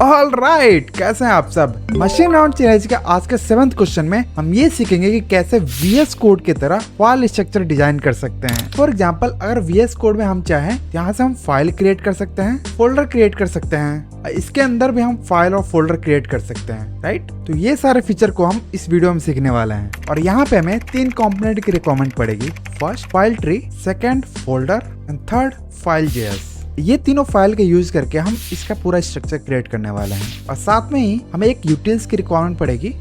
All right, कैसे हैं आप सब। मशीन लर्निंग चैलेंज के आज के 7th क्वेश्चन में हम ये सीखेंगे कि कैसे VS कोड की तरह फाइल स्ट्रक्चर डिजाइन कर सकते हैं। फॉर एग्जांपल, अगर VS कोड में हम चाहें, यहाँ से हम फाइल क्रिएट कर सकते हैं, फोल्डर क्रिएट कर सकते हैं, इसके अंदर भी हम फाइल और फोल्डर क्रिएट कर सकते हैं, राइट। तो ये सारे फीचर को हम इस वीडियो में सीखने वाले हैं। और यहाँ पे हमें 3 कंपोनेंट की रिक्वायरमेंट पड़ेगी। First file tree, second folder and third file JS। ये तीनों फाइल के यूज करके हम इसका पूरा स्ट्रक्चर क्रिएट करने वाले हैं। और साथ में ही हमें एक यूटिल्स की रिक्वायरमेंट पड़ेगी।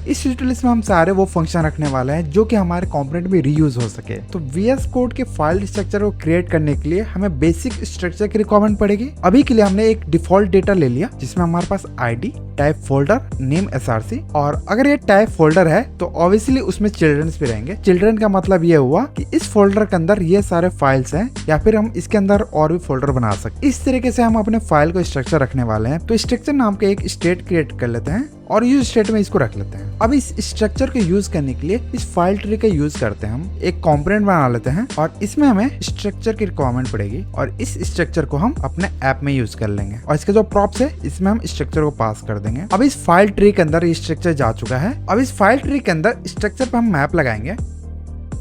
इस यूटिल्स में हम सारे वो फंक्शन रखने वाले हैं जो कि हमारे कंपोनेंट में रीयूज हो सके। तो VS कोड के फाइल स्ट्रक्चर को क्रिएट करने के लिए हमें बेसिक स्ट्रक्चर की रिक्वायरमेंट पड़ेगी। अभी के लिए हमने एक डिफॉल्ट डेटा ले लिया जिसमें हमारे पास ID, type folder, name SRC। और अगर ये टाइप फोल्डर है तो ऑब्वियसली उसमें चिल्ड्रंस भी रहेंगे। चिल्ड्रन का मतलब ये हुआ कि इस फोल्डर के अंदर ये सारे फाइल्स हैं, या फिर हम इसके अंदर और भी फोल्डर बना सकते। इस तरीके से हम अपने फाइल को स्ट्रक्चर रखने वाले हैं। तो स्ट्रक्चर नाम के एक स्टेट क्रिएट कर लेते हैं और यूज स्टेट में इसको रख लेते हैं। अब इस स्ट्रक्चर को यूज करने के लिए इस फाइल ट्री का यूज करते हैं। हम एक कंपोनेंट बना लेते हैं और इसमें हमें स्ट्रक्चर की रिक्वायरमेंट पड़ेगी और इस स्ट्रक्चर को हम अपने ऐप में यूज कर लेंगे। और इसके जो प्रॉप्स है इसमें हम स्ट्रक्चर को पास कर देंगे। अब इस फाइल ट्री के अंदर ये स्ट्रक्चर जा चुका है। अब इस फाइल ट्री के अंदर स्ट्रक्चर पे हम मैप लगाएंगे।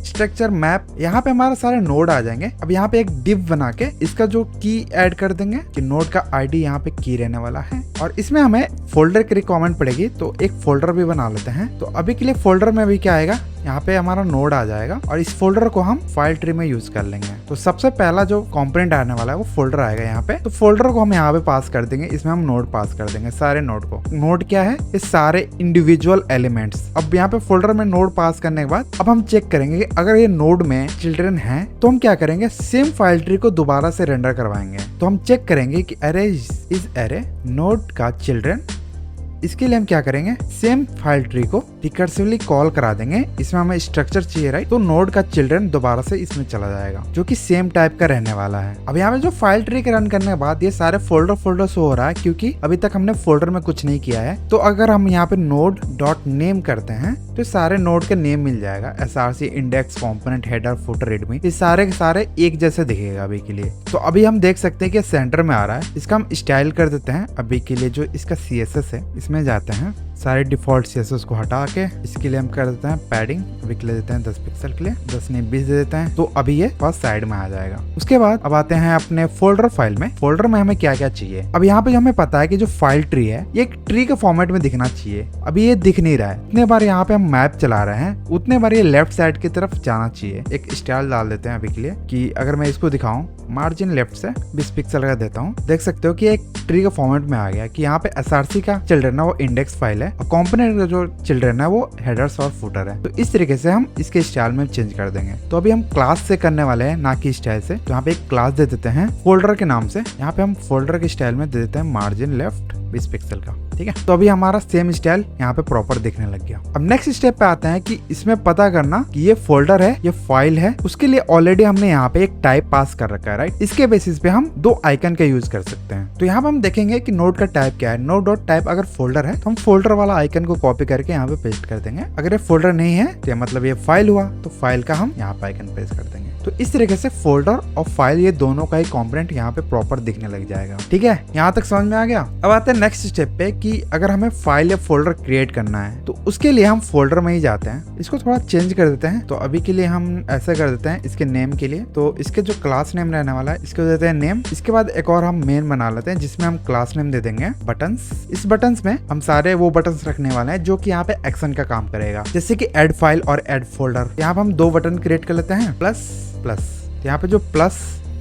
स्ट्रक्चर मैप, यहाँ पे हमारे सारे नोड आ जाएंगे। अब यहाँ पे एक डिव बना के इसका जो की ऐड कर देंगे कि नोड का ID यहाँ पे की रहने वाला है। और इसमें हमें फोल्डर की रिक्वायरमेंट पड़ेगी, तो एक फोल्डर भी बना लेते हैं। तो अभी के लिए फोल्डर में भी क्या आएगा, यहाँ पे हमारा नोड आ जाएगा और इस फोल्डर को हम फाइल ट्री में यूज कर लेंगे। तो सबसे पहला जो कंपोनेंट आने वाला है वो फोल्डर आएगा यहाँ पे। तो फोल्डर को हम यहाँ पे पास कर देंगे। इसमें हम नोड पास कर देंगे, सारे नोड को। नोड क्या है, ये सारे इंडिविजुअल एलिमेंट्स। अब यहाँ पे फोल्डर में नोड पास करने के बाद अब हम चेक करेंगे कि अगर ये नोड में चिल्ड्रन है तो हम क्या करेंगे, सेम फाइल ट्री को दोबारा से रेंडर करवाएंगे। तो हम चेक करेंगे कि अरे इज अरे नोड का चिल्ड्रन। इसके लिए हम क्या करेंगे, सेम फाइल ट्री को रिकर्सिवली कॉल करा देंगे। इसमें हमें स्ट्रक्चर चाहिए, राइट। तो नोड का चिल्ड्रन दोबारा से इसमें चला जाएगा जो कि सेम टाइप का रहने वाला है। अब यहाँ पे जो फाइल ट्री के रन करने के बाद ये सारे फोल्डर शो हो रहा है क्योंकि अभी तक हमने फोल्डर में कुछ नहीं किया है। तो अगर हम यहाँ पे नोड डॉट नेम करते हैं तो सारे नोड के नेम मिल जाएगा। SRC, index, component, header, footer, Redmi, ये सारे के सारे एक जैसे दिखेगा अभी के लिए। तो अभी हम देख सकते हैं कि सेंटर में आ रहा है। इसका हम स्टाइल कर देते हैं। अभी के लिए जो इसका CSS है इसमें जाते हैं, सारे डिफॉल्ट CSS को हटा के इसके लिए हम कर देते हैं पैडिंग। अभी के लिए देते हैं 10 पिक्सल के लिए, 10 नहीं 20 दे देते हैं। तो अभी ये फर्स्ट साइड में आ जाएगा। उसके बाद अब आते हैं अपने फोल्डर फाइल में। फोल्डर में हमें क्या क्या चाहिए। अब यहाँ पे हमें पता है कि जो फाइल ट्री है ये एक ट्री के फॉर्मेट में दिखना चाहिए। अभी ये दिख नहीं रहा है। इतने बार यहाँ पे हम मैप चला रहे हैं उतने बार ये लेफ्ट साइड की तरफ जाना चाहिए। एक स्टाइल डाल देते हैं अभी के लिए कि अगर मैं इसको दिखाऊं, मार्जिन लेफ्ट से 20 पिक्सल का देता हूँ। देख सकते हो कि एक ट्री के फॉर्मेट में आ गया कि यहाँ पे SRC का चिल्ड्रन है वो इंडेक्स फाइल है और कंपोनेंट का जो चिल्ड्रन है वो हेडर्स और फुटर है। तो इस तरीके से हम इसके स्टाइल में चेंज कर देंगे। तो अभी हम क्लास से करने वाले हैं, ना कि स्टाइल से। तो यहाँ पे एक क्लास दे देते हैं फोल्डर के नाम से। यहाँ पे हम फोल्डर के स्टाइल में दे देते हैं मार्जिन लेफ्ट 20 पिक्सल का, ठीक है। तो अभी हमारा सेम स्टाइल यहाँ पे प्रॉपर दिखने लग गया। अब नेक्स्ट स्टेप पे आते हैं कि इसमें पता करना कि ये फोल्डर है, ये फाइल है। उसके लिए ऑलरेडी हमने यहाँ पे एक टाइप पास कर रखा है, राइट। इसके बेसिस पे हम 2 आइकन का यूज कर सकते हैं। तो यहाँ पे हम देखेंगे कि नोड का टाइप क्या है। नोड डॉट टाइप अगर फोल्डर है तो हम फोल्डर वाला आइकन को कॉपी करके यहाँ पे पेस्ट कर देंगे। अगर ये फोल्डर नहीं है तो मतलब ये फाइल हुआ, तो फाइल का हम यहाँ पे आइकन पेस्ट कर देंगे। तो इस तरीके से फोल्डर और फाइल ये दोनों का ही कंपोनेंट यहाँ पे प्रॉपर दिखने लग जाएगा, ठीक है। यहाँ तक समझ में आ गया। अब आते हैं नेक्स्ट स्टेप पे कि अगर हमें फाइल या फोल्डर क्रिएट करना है तो उसके लिए हम फोल्डर में ही जाते हैं। इसको थोड़ा चेंज कर देते हैं। तो अभी के लिए हम ऐसा कर देते हैं इसके नेम के लिए। तो इसके जो क्लास नेम रहने वाला है इसको देते हैं नेम। इसके बाद एक और हम मेन बना लेते हैं जिसमें हम क्लास नेम दे देंगे बटन्स। इस बटन्स में हम सारे वो बटन्स रखने वाले हैं जो कि यहाँ पे एक्शन का काम करेगा, जैसे कि ऐड फाइल और ऐड फोल्डर। यहाँ पे हम 2 बटन क्रिएट कर लेते हैं, प्लस प्लस। यहाँ पे जो प्लस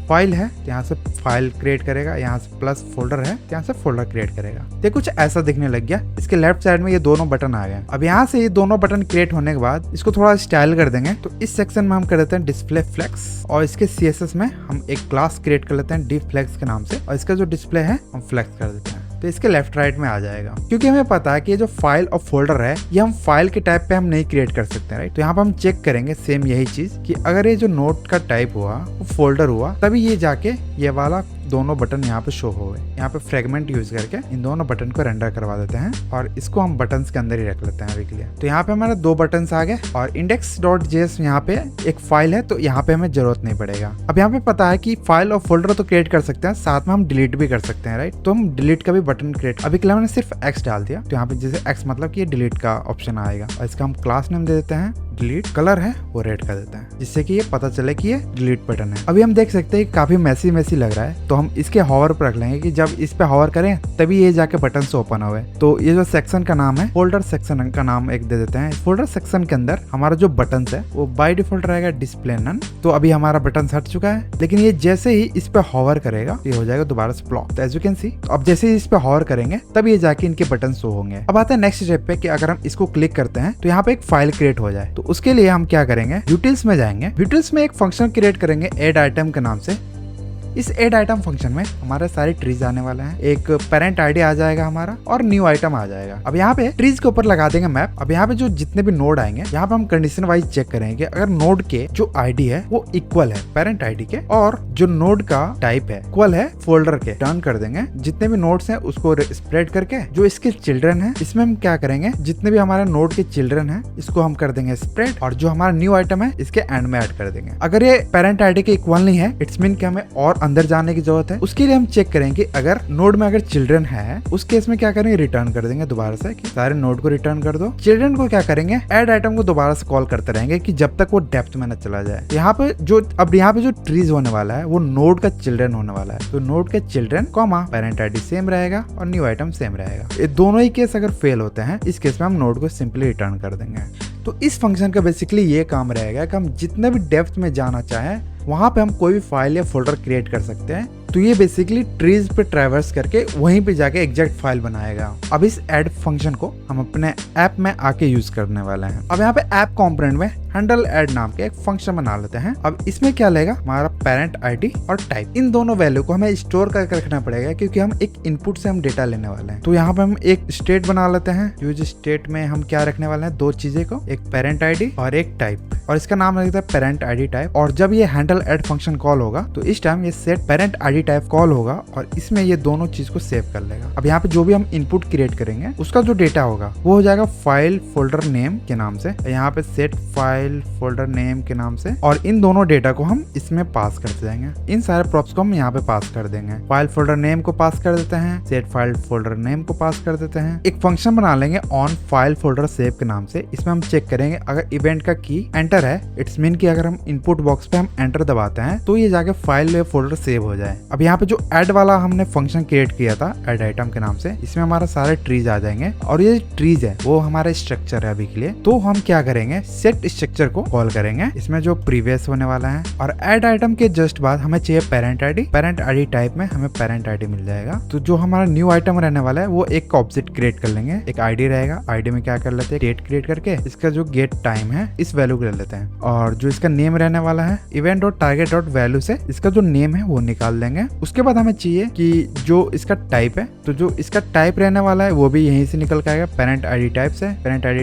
फाइल है यहाँ से फाइल क्रिएट करेगा, यहाँ से प्लस फोल्डर है यहाँ से फोल्डर क्रिएट करेगा। तो कुछ ऐसा दिखने लग गया। इसके लेफ्ट साइड में ये दोनों बटन आ गए। अब यहाँ से ये दोनों बटन क्रिएट होने के बाद इसको थोड़ा स्टाइल कर देंगे। तो इस सेक्शन में हम कर देते हैं डिस्प्ले फ्लेक्स और इसके CSS में हम एक क्लास क्रिएट कर लेते हैं डी फ्लेक्स के नाम से और इसका जो डिस्प्ले है हम फ्लेक्स कर देते हैं। तो इसके लेफ्ट राइट में आ जाएगा क्योंकि हमें पता है कि ये जो फाइल और फोल्डर है ये हम फाइल के टाइप पे हम नहीं क्रिएट कर सकते, राइट। तो यहाँ पे हम चेक करेंगे सेम यही चीज कि अगर ये जो नोट का टाइप हुआ वो फोल्डर हुआ तभी ये जाके ये वाला दोनों बटन यहाँ पे शो हो गए। यहाँ पे फ्रेगमेंट यूज करके इन दोनों बटन को रेंडर करवा देते हैं और इसको हम बटन के अंदर ही रख लेते हैं अभी के लिए। तो यहाँ पे हमारे 2 बटन आ गए और index.js यहाँ पे एक फाइल है, तो यहाँ पे हमें जरूरत नहीं पड़ेगा। अब यहाँ पे पता है कि फाइल और फोल्डर तो क्रिएट कर सकते हैं, साथ में हम डिलीट भी कर सकते हैं, राइट। तो हम डिलीट का भी बटन क्रिएट, अभी के लिए मैंने सिर्फ x डाल दिया, तो यहाँ पे जैसे x मतलब कि ये डिलीट का ऑप्शन आएगा और इसका हम क्लास नेम दे देते हैं डिलीट, कलर है वो रेड कर देते हैं जिससे कि ये पता चले कि ये डिलीट बटन है। अभी हम देख सकते हैं काफी मैसी लग रहा है, तो हम इसके हॉवर पर रख लेंगे कि जब इस पे हॉवर करें तभी ये जाके बटन से ओपन हुए। तो ये जो सेक्शन का नाम है फोल्डर सेक्शन का नाम एक दे देते हैं। फोल्डर सेक्शन के अंदर हमारा जो बटन है वो बाय डिफॉल्ट रहेगा डिस्प्ले नन। तो अभी हमारा बटन हट चुका है, लेकिन ये जैसे ही इस पे हॉवर करेगा ये हो जाएगा दोबारा से ब्लॉक। तो एज यू कैन सी, अब जैसे ही इस पे हॉवर करेंगे तब ये जाके इनके बटन शो होंगे। अब आते हैं नेक्स्ट स्टेप पे कि अगर हम इसको क्लिक करते हैं तो यहाँ पे एक फाइल क्रिएट हो जाए। तो उसके लिए हम क्या करेंगे, यूटिल्स में जाएंगे, यूटिल्स में एक फंक्शन क्रिएट करेंगे ऐड आइटम के नाम से। इस ऐड आइटम फंक्शन में हमारे सारे ट्रीज आने वाले हैं, एक पेरेंट आईडी आ जाएगा हमारा और न्यू आइटम आ जाएगा। अब यहाँ पे ट्रीज के ऊपर लगा देंगे मैप। अब यहाँ पे जो जितने भी नोड आएंगे यहाँ पे हम कंडीशन वाइज चेक करेंगे अगर नोड के जो आईडी है वो इक्वल है पेरेंट आईडी के और जो नोड का टाइप है इक्वल है फोल्डर के, टर्न कर देंगे। जितने भी नोड्स हैं उसको स्प्रेड करके जो इसके चिल्ड्रन है इसमें हम क्या करेंगे, जितने भी हमारे नोड के चिल्ड्रन है इसको हम कर देंगे स्प्रेड और जो हमारा न्यू आइटम है इसके एंड में ऐड कर देंगे। अगर ये पेरेंट आईडी के इक्वल नहीं है इट्स मीन कि हमें और अंदर जाने की जरूरत है। उसके लिए हम चेक करेंगे अगर नोड में अगर चिल्ड्रन है उस केस में क्या करेंगे, रिटर्न कर देंगे दोबारा से कि सारे नोड को रिटर्न कर दो। चिल्ड्रन को क्या करेंगे, ऐड आइटम को दोबारा से कॉल करते रहेंगे कि जब तक वो डेप्थ में न चला जाए। यहाँ पे जो ट्रीज होने वाला है वो नोड का चिल्ड्रन होने वाला है। तो नोड के children comma parent ID same रहेगा और न्यू आइटम सेम रहेगा। ये दोनों ही केस अगर फेल होते हैं इस केस में हम नोड को सिंपली रिटर्न कर देंगे। तो इस फंक्शन का बेसिकली ये काम रहेगा कि हम जितने भी डेप्थ में जाना चाहें वहां पे हम कोई भी फाइल या फोल्डर क्रिएट कर सकते हैं। तो ये बेसिकली ट्रीज पे ट्रैवर्स करके वहीं पे जाके एग्जैक्ट फाइल बनाएगा। अब इस ऐड फंक्शन को हम अपने ऐप में आके यूज करने वाले हैं। अब यहाँ पे ऐप कंपोनेंट में हैंडल ऐड नाम के एक फंक्शन बना लेते हैं। अब इसमें क्या लेगा, हमारा पेरेंट आईडी और टाइप, इन दोनों वैल्यू को हमें स्टोर करके रखना पड़ेगा क्योंकि हम एक इनपुट से हम डेटा लेने वाले हैं। तो यहाँ पे हम एक स्टेट बना लेते हैं। यूज स्टेट में हम क्या रखने वाले हैं, 2 चीजें को, एक पेरेंट आईडी और एक टाइप, और इसका नाम लगता है पेरेंट आईडी टाइप। और जब ये हैंडल ऐड फंक्शन कॉल होगा तो इस टाइम ये set parent ID type call होगा और इसमें ये दोनों चीज को सेव कर लेगा। अब यहाँ पे जो भी हम इनपुट क्रिएट करेंगे उसका जो डेटा होगा वो हो जाएगा फाइल फोल्डर नेम के नाम से। यहाँ पे सेट फाइल फोल्डर नेम के नाम से, और इन दोनों डेटा को हम इसमें पास करते जाएंगे। इन सारे प्रॉप्स को हम यहाँ पे पास कर देंगे। फाइल फोल्डर नेम को पास कर देते हैं, सेट फाइल फोल्डर नेम को पास कर देते हैं। एक फंक्शन बना लेंगे ऑन फाइल फोल्डर सेव के नाम से। इसमें हम चेक करेंगे अगर इवेंट का की एंटर है इट्स मीन कि अगर हम इनपुट बॉक्स पे हम एंटर दबाते हैं तो ये जाके फाइल या फोल्डर सेव हो जाए। अब यहाँ पे जो ऐड वाला हमने फंक्शन क्रिएट किया था ऐड आइटम के नाम से, इसमें हमारा सारे ट्रीज आ जाएंगे और ये ट्रीज है वो हमारा स्ट्रक्चर है अभी के लिए। तो हम क्या करेंगे, सेट स्ट्रक्चर को कॉल करेंगे इसमें जो प्रीवियस होने वाला है, और ऐड आइटम के जस्ट बाद हमें चाहिए पेरेंट आईडी टाइप में हमें पेरेंट आईडी मिल जाएगा। तो जो हमारा न्यू आइटम रहने वाला है वो एक ऑब्जेक्ट क्रिएट कर लेंगे, एक आईडी रहेगा। आईडी में क्या कर लेते हैं, डेट क्रिएट करके इसका जो गेट टाइम है इस वैल्यू को ले लेते हैं, और जो इसका नेम रहने वाला है event dot target dot value से इसका जो नेम है वो निकाल देंगे। उसके बाद हमें चाहिए कि जो इसका टाइप है, तो जो इसका टाइप रहने वाला है वो भी यहीं से निकल के आएगा पेरेंट आईडी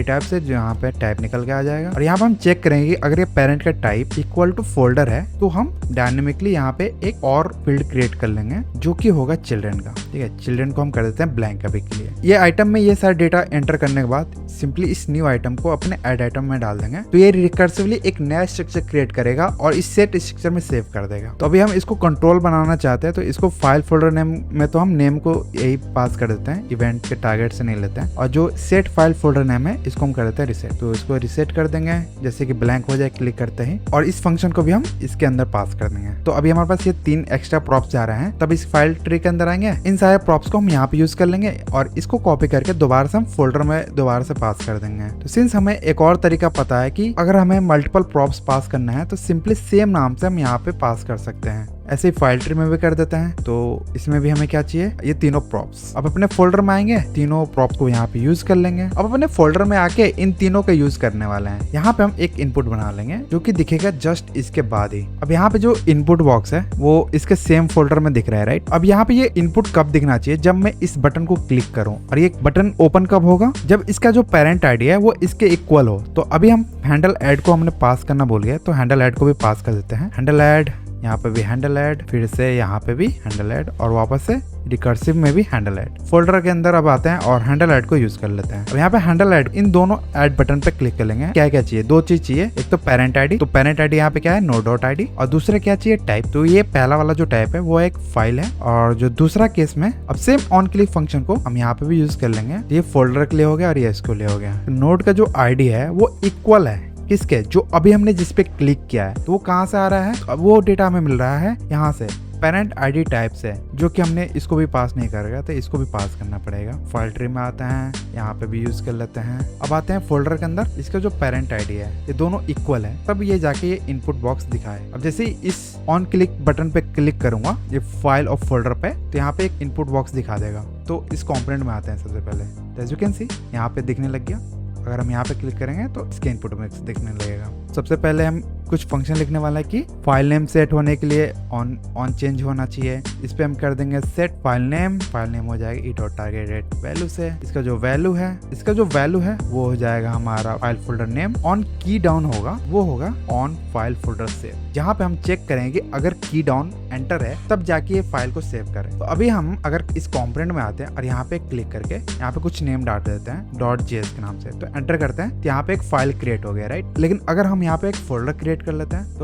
टाइप से जो यहाँ पे टाइप निकल के आ जाएगा। और यहाँ पे हम चेक करेंगे अगर ये पेरेंट का टाइप इक्वल टू फोल्डर है तो हम डायनेमिकली यहाँ पे एक और फील्ड क्रिएट कर लेंगे जो कि होगा चिल्ड्रन का। ठीक है, चिल्ड्रन को हम कर देते हैं ब्लैंक अभी के लिए। ये आइटम में ये सारा डेटा एंटर करने के बाद सिंपली इस न्यू आइटम को अपने ऐड आइटम में डाल देंगे। तो ये रिकर्सिवली एक नया स्ट्रक्चर क्रिएट करेगा और इस सेट स्ट्रक्चर में सेव कर देगा। तो अभी हम इसको कंट्रोल बनाना चाहते हैं तो इसको फाइल फोल्डर नेम में तो हम नेम को यही पास कर देते हैं, इवेंट के टारगेट से नहीं लेते हैं। और जो सेट फाइल फोल्डर नेम है इसको हम कर देते हैं रिसेट। तो इसको रिसेट कर देंगे जैसे कि ब्लैंक हो जाए क्लिक करते ही, और इस फंक्शन को भी हम इसके अंदर पास कर देंगे। तो अभी हमारे पास ये 3 एक्स्ट्रा प्रॉप्स जा रहे हैं। तब इस फाइल ट्री के अंदर आएंगे, इन सारे प्रॉप्स को हम यहाँ पे यूज कर लेंगे और इसको कॉपी करके दोबारा से हम फोल्डर में दोबारा से पास कर देंगे। तो सिंस हमें एक और तरीका पता है कि अगर हमें मल्टीपल प्रॉप्स पास करना है तो सिंपली सेम नाम से हम यहाँ पे पास कर सकते हैं। ऐसे ही फाइल ट्री में भी कर देते हैं। तो इसमें भी हमें क्या चाहिए, ये तीनों प्रॉप्स। अब अपने फोल्डर में आएंगे, तीनों प्रॉप्स को यहाँ पे यूज कर लेंगे। अब अपने फोल्डर में आके इन तीनों का यूज करने वाले हैं। यहाँ पे हम एक इनपुट बना लेंगे जो कि दिखेगा जस्ट इसके बाद ही। अब यहाँ पे जो इनपुट बॉक्स है वो इसके सेम फोल्डर में दिख रहा है, राइट। अब यहाँ पे ये इनपुट कब दिखना चाहिए, जब मैं इस बटन को क्लिक करूँ, और ये बटन ओपन कब होगा, जब इसका जो पेरेंट आईडी है वो इसके इक्वल हो। तो अभी हम हैंडल ऐड को हमने पास करना भूल गए, तो हैंडल ऐड को भी पास कर देते हैं। हैंडल ऐड यहाँ पे भी हैंडल ऐड, फिर से यहाँ पे भी हैंडल ऐड और वापस से रिकर्सिव में भी हैंडल ऐड। फोल्डर के अंदर अब आते हैं और हैंडल ऐड को यूज कर लेते हैं। अब यहाँ पे हैंडल ऐड, इन दोनों ऐड बटन पे क्लिक कर लेंगे। क्या क्या चाहिए, दो चीज चाहिए, एक तो पेरेंट आईडी, तो पेरेंट आईडी यहाँ पे क्या है, node.id, और दूसरा क्या चाहिए, टाइप। तो ये पहला वाला जो टाइप है वो एक फाइल है, और जो दूसरा केस में अब सेम ऑन क्लिक फंक्शन को हम यहाँ पे भी यूज कर लेंगे। ये फोल्डर के लिए हो गया और ये इसको लिए हो गया। नोड का जो आईडी है वो इक्वल है किसके, जो अभी हमने जिस पे क्लिक किया है, तो वो कहाँ से आ रहा है, अब वो डेटा हमें मिल रहा है यहाँ से पेरेंट आईडी टाइप से, जो कि हमने इसको भी पास नहीं करेगा तो इसको भी पास करना पड़ेगा। फाइल ट्री में आते हैं, यहाँ पे भी यूज कर लेते हैं। अब आते हैं फोल्डर के अंदर, इसका जो पेरेंट आईडी है ये दोनों इक्वल है, तब ये जाके ये इनपुट बॉक्स दिखाए। अब जैसे ही इस ऑन क्लिक बटन पे क्लिक करूंगा ये फाइल और फोल्डर पे, तो यहाँ पे एक इनपुट बॉक्स दिखा देगा। तो इस कॉम्पोनेंट में आते हैं सबसे पहले, तो एज यू कैन सी यहाँ पे दिखने लग गया। अगर हम यहाँ पे क्लिक करेंगे तो इसके इनपुट में दिखने लगेगा। सबसे पहले हम कुछ फंक्शन लिखने वाला है कि फाइल नेम सेट होने के लिए ऑन चेंज होना चाहिए। इस पे हम कर देंगे सेट फाइल नेम हो जाएगा e.target वैल्यू से। इसका जो वैल्यू है वो हो जाएगा हमारा फाइल फोल्डर नेम। ऑन की डाउन होगा वो होगा ऑन फाइल फोल्डर सेव, जहाँ पे हम चेक करेंगे अगर की डाउन एंटर है तब जाके ये फाइल को सेव करें। तो अभी हम अगर इस कॉम्पोनेंट में आते हैं और यहाँ पे क्लिक करके यहाँ पे कुछ नेम डाल देते हैं .js के नाम से, तो एंटर करते हैं तो यहाँ पे एक फाइल क्रिएट हो गया, राइट। लेकिन अगर हम यहाँ पे एक फोल्डर क्रिएट कर लेते हैं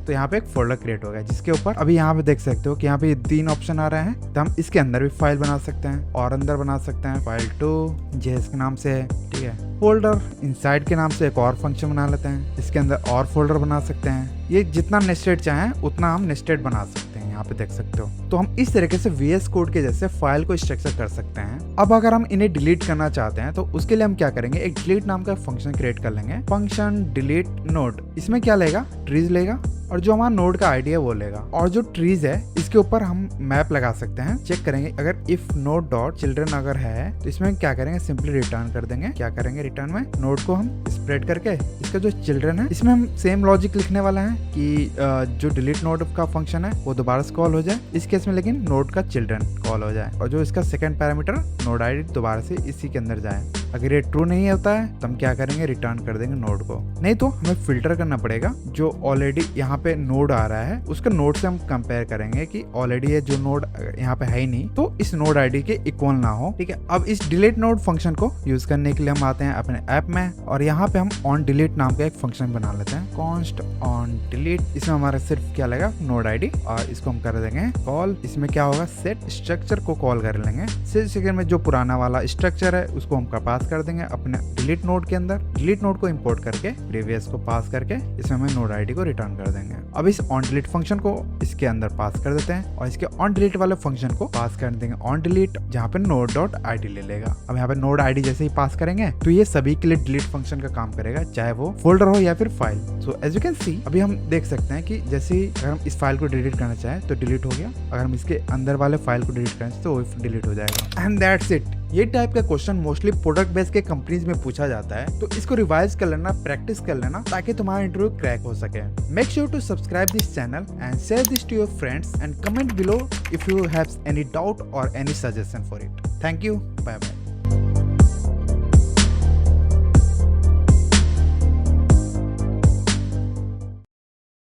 तो यहाँ पे एक फोल्डर क्रिएट हो गया, जिसके ऊपर अभी यहाँ पे देख सकते हो कि यहाँ पे 3 ऑप्शन आ रहे हैं। तो हम इसके अंदर भी फाइल बना सकते हैं और अंदर बना सकते हैं फाइल 2 जेएस के नाम से, ठीक है। फोल्डर इनसाइड के नाम से एक और फंक्शन बना लेते हैं, इसके अंदर और फोल्डर बना सकते हैं। ये जितना नेस्टेड चाहें उतना हम नेस्टेड बना सकते हैं, यहाँ पे देख सकते हो। तो हम इस तरीके से VS कोड के जैसे फाइल को स्ट्रक्चर कर सकते हैं। अब अगर हम इन्हें डिलीट करना चाहते हैं तो उसके लिए हम क्या करेंगे, एक डिलीट नाम का फंक्शन क्रिएट कर लेंगे। फंक्शन डिलीट नोड, इसमें क्या लेगा, ट्रीज लेगा और जो हमारा नोड का आईडी है वो लेगा। और जो ट्रीज है इसके ऊपर हम मैप लगा सकते हैं। चेक करेंगे अगर इफ नोड डॉट चिल्ड्रन अगर है तो इसमें क्या करेंगे, सिंपली रिटर्न कर देंगे। क्या करेंगे, रिटर्न में नोड को हम स्प्रेड करके इसका जो चिल्ड्रन है इसमें हम सेम लॉजिक लिखने वाला है कि जो डिलीट नोड का फंक्शन है वो दोबारा से कॉल हो जाए, इस केस में लेकिन नोड का चिल्ड्रन कॉल हो जाए, और जो इसका सेकंड पैरामीटर नोड आईडी दोबारा से इसी के अंदर जाए। अगर ये ट्रू नहीं होता है तो हम क्या करेंगे, रिटर्न कर देंगे नोड को। नहीं तो हमें फिल्टर करना पड़ेगा, जो ऑलरेडी यहाँ पे नोड आ रहा है उसका नोड से हम कंपेयर करेंगे कि ऑलरेडी ये जो नोड यहाँ पे है ही नहीं तो इस नोड आईडी के इक्वल ना हो, ठीक है। अब इस डिलीट नोड फंक्शन को यूज करने के लिए हम आते हैं अपने ऐप में और यहाँ पे हम ऑन डिलीट नाम का एक फंक्शन बना लेते हैं, कॉन्स्ट ऑन डिलीट। इसमें हमारा सिर्फ क्या लगा, नोड आईडी, और इसको हम कर देंगे कॉल। इसमें क्या होगा, सेट स्ट्रक्चर को कॉल कर लेंगे। सेकेंड में जो पुराना वाला स्ट्रक्चर है उसको हम पास कर देंगे अपने डिलीट नोड के अंदर। डिलीट नोड को इंपोर्ट करके प्रीवियस को पास करके इसमें हमें नोड आईडी को रिटर्न कर देंगे। अब इस ऑन डिलीट फंक्शन को इसके अंदर पास कर देते हैं और इसके ऑन डिलीट वाले फंक्शन को पास कर देंगे ऑन डिलीट, जहाँ पे नोड डॉट आईडी ले लेगा। अब यहाँ पे नोड आईडी जैसे ही पास करेंगे तो ये सभी के लिए डिलीट फंक्शन का काम करेगा, चाहे वो फोल्डर हो या फिर file. So as you can see अभी हम देख सकते हैं कि जैसे ही अगर हम इस फाइल को डिलीट करना चाहें तो डिलीट हो गया, अगर हम इसके अंदर वाले फाइल को डिलीट करें तो वो डिलीट हो जाएगा। And that's it. ये टाइप का क्वेश्चन मोस्टली प्रोडक्ट बेस्ड के कंपनीज में पूछा जाता है, तो इसको रिवाइज कर लेना, प्रैक्टिस कर लेना ताकि तुम्हारा इंटरव्यू क्रैक हो सके। Make sure to subscribe this channel and share this to your friends and comment below if you have any doubt और any suggestion for it. Thank you, bye bye.